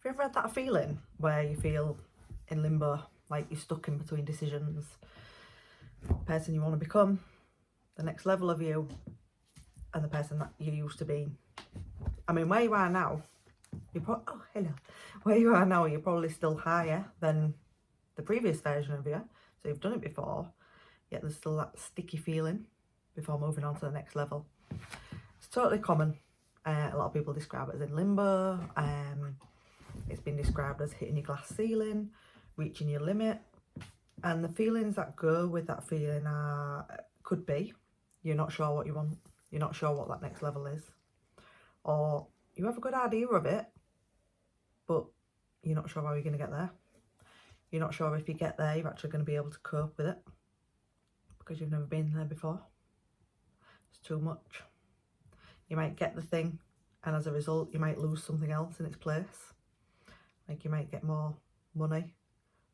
Have you ever had that feeling where you feel in limbo, like you're stuck in between decisions? The person you want to become, the next level of you, and the person that you used to be. I mean, where you are now, where you are now, you're probably still higher than the previous version of you. So you've done it before, yet there's still that sticky feeling before moving on to the next level. It's totally common. A lot of people describe it as in limbo. It's been described as hitting your glass ceiling, reaching your limit. And the feelings that go with that feeling could be you're not sure what you want, you're not sure what that next level is, or you have a good idea of it, but you're not sure how you're going to get there. You're not sure if you get there, you're actually going to be able to cope with it because you've never been there before. It's too much. You might get the thing, and as a result, you might lose something else in its place. Like you might get more money,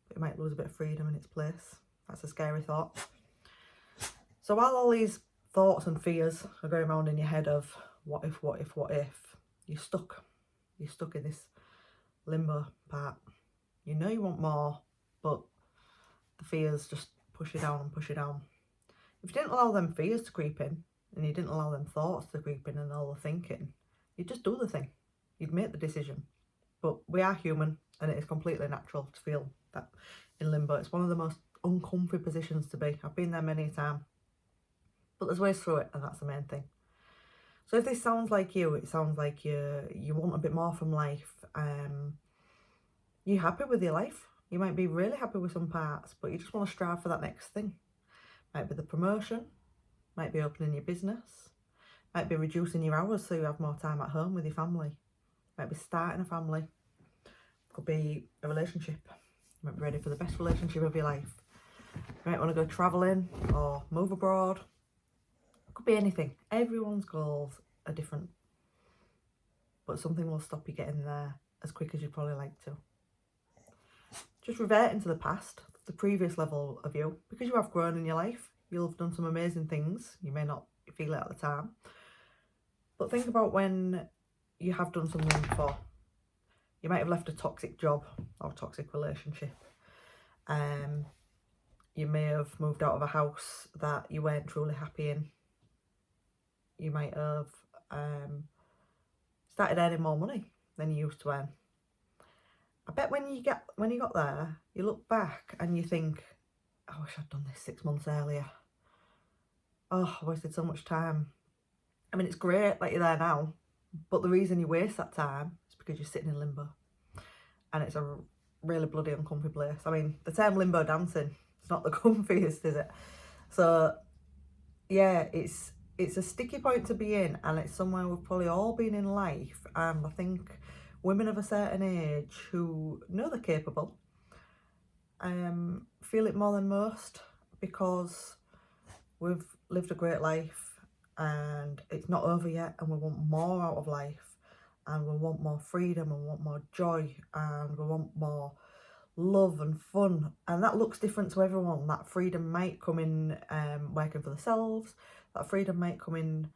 but you might lose a bit of freedom in its place. That's a scary thought. So while all these thoughts and fears are going around in your head of what if, you're stuck. You're stuck in this limbo part. You know you want more, but the fears just push you down and push you down. If you didn't allow them fears to creep in, and you didn't allow them thoughts to creep in and all the thinking, you'd just do the thing. You'd make the decision. But we are human, and it is completely natural to feel that in limbo. It's one of the most uncomfy positions to be. I've been there many a time. But there's ways through it, and that's the main thing. So if this sounds like you, it sounds like you want a bit more from life. You're happy with your life. You might be really happy with some parts, but you just want to strive for that next thing. Might be the promotion, might be opening your business, might be reducing your hours so you have more time at home with your family, might be starting a family, could be a relationship. You might be ready for the best relationship of your life. You might want to go travelling or move abroad. Could be anything. Everyone's goals are different, but something will stop you getting there as quick as you'd probably like to. Just reverting to the past, the previous level of you, because you have grown in your life. You'll have done some amazing things. You may not feel it at the time, but think about when you have done something before. You might have left a toxic job or toxic relationship. You may have moved out of a house that you weren't truly happy in. You might have started earning more money than you used to earn. I bet when you got there, you look back and you think, I wish I'd done this 6 months earlier. Oh, I wasted so much time. I mean, it's great that you're there now, but the reason you waste that time is because you're sitting in limbo. And it's a really bloody uncomfy place. I mean, the term limbo dancing, it's not the comfiest, is it? So, yeah, it's a sticky point to be in, and it's somewhere we've probably all been in life. And I think women of a certain age who know they're capable feel it more than most, because we've lived a great life and it's not over yet, and we want more out of life, and we want more freedom, and we want more joy, and we want more love and fun. And that looks different to everyone. That freedom might come in working for themselves. That freedom might come in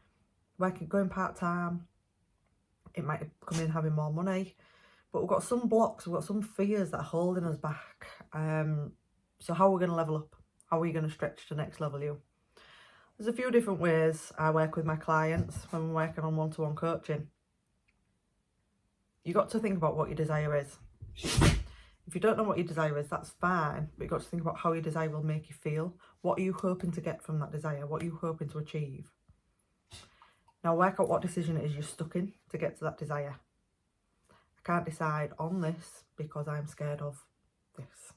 going part-time. It might come in having more money. But we've got some blocks, we've got some fears that are holding us back. So how are we going to level up? How are we going to stretch to next level you? There's a few different ways I work with my clients when we're working on one-to-one coaching. You've got to think about what your desire is. If you don't know what your desire is, that's fine, but you've got to think about how your desire will make you feel. What are you hoping to get from that desire? What are you hoping to achieve? Now work out what decision it is you're stuck in to get to that desire. I can't decide on this because I'm scared of this.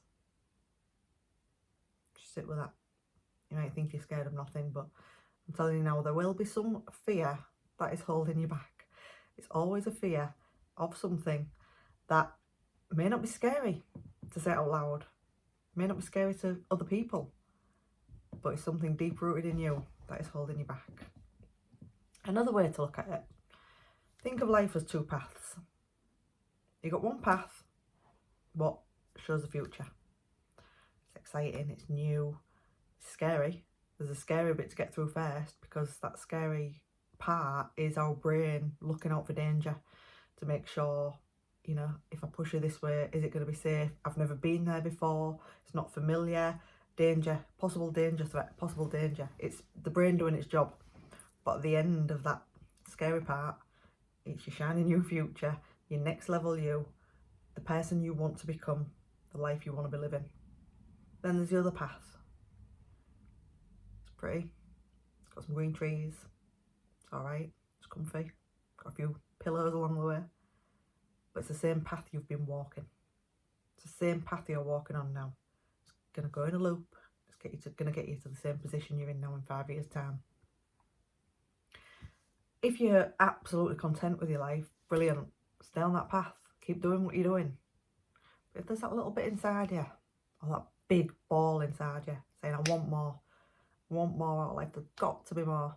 Just sit with that. You might think you're scared of nothing, but I'm telling you now, there will be some fear that is holding you back. It's always a fear of something that may not be scary to say out loud, may not be scary to other people, but it's something deep rooted in you that is holding you back. Another way to look at it, think of life as two paths. You've got one path, what shows the future. It's exciting, it's new, it's scary. There's a scary bit to get through first, because that scary part is our brain looking out for danger to make sure You know, if I push you this way, is it going to be safe? I've never been there before. It's not familiar. Danger, possible danger, threat, possible danger. It's the brain doing its job. But at the end of that scary part, it's your shiny new future, your next level you, the person you want to become, the life you want to be living. Then there's the other path. It's pretty. It's got some green trees. It's alright. It's comfy. Got a few pillows along the way. But it's the same path you've been walking. It's the same path you're walking on now. It's going to go in a loop. It's going to get you to the same position you're in now in 5 years' time. If you're absolutely content with your life, brilliant. Stay on that path. Keep doing what you're doing. But if there's that little bit inside you, or that big ball inside you, saying, I want more out of life, there's got to be more.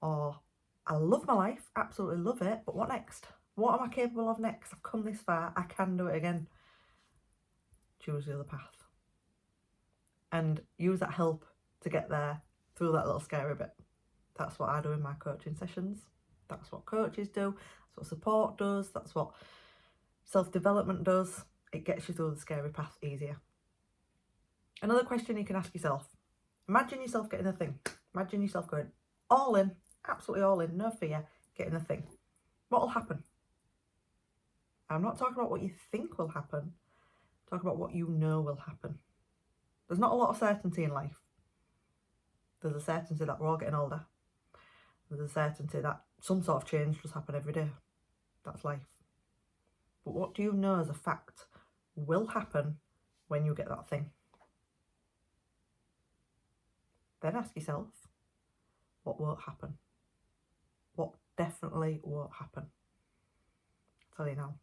Or, I love my life, absolutely love it, but what next? What am I capable of next? I've come this far, I can do it again. Choose the other path. And use that help to get there through that little scary bit. That's what I do in my coaching sessions. That's what coaches do. That's what support does. That's what self-development does. It gets you through the scary path easier. Another question you can ask yourself. Imagine yourself getting a thing. Imagine yourself going all in, absolutely all in, no fear, getting a thing. What will happen? I'm not talking about what you think will happen. I'm talking about what you know will happen. There's not a lot of certainty in life. There's a certainty that we're all getting older. There's a certainty that some sort of change does happen every day. That's life. But what do you know as a fact will happen when you get that thing? Then ask yourself, what won't happen? What definitely won't happen? I'll tell you now,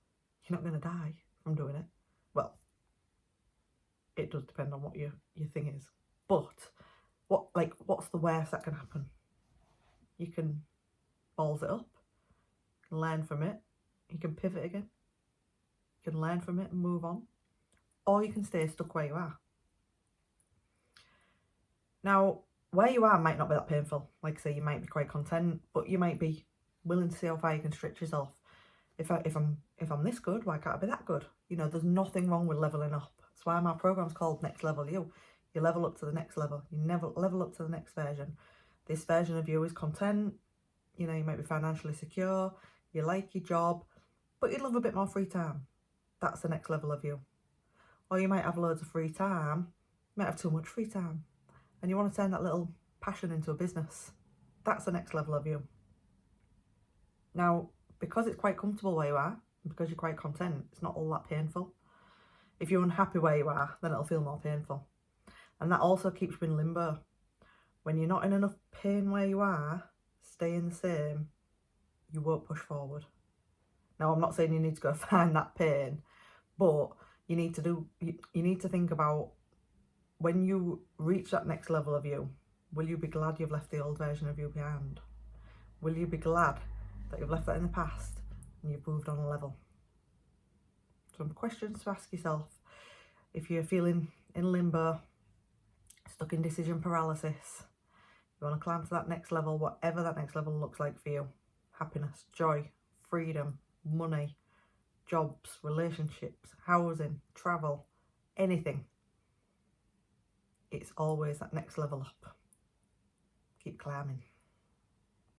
you're not going to die from doing it. Well, it does depend on what your thing is. But what's the worst that can happen? You can balls it up, you can learn from it, you can pivot again, you can learn from it and move on, or you can stay stuck where you are. Now, where you are might not be that painful. Like I say, you might be quite content, but you might be willing to see how far you can stretch yourself. If I'm this good, why can't I be that good? You know, there's nothing wrong with leveling up. That's why my program's called Next Level You. You level up to the next level. You never level up to the next version. This version of you is content. You know, you might be financially secure. You like your job, but you'd love a bit more free time. That's the next level of you. Or you might have loads of free time. You might have too much free time. And you want to turn that little passion into a business. That's the next level of you. Now, because it's quite comfortable where you are, and because you're quite content, it's not all that painful. If you're unhappy where you are, then it'll feel more painful. And that also keeps you in limbo. When you're not in enough pain where you are, staying the same, you won't push forward. Now, I'm not saying you need to go find that pain, but you need to think about, when you reach that next level of you, will you be glad you've left the old version of you behind? Will you be glad that you've left that in the past and you've moved on a level? Some questions to ask yourself. If you're feeling in limbo, stuck in decision paralysis, you want to climb to that next level, whatever that next level looks like for you. Happiness, joy, freedom, money, jobs, relationships, housing, travel, anything. It's always that next level up. Keep climbing.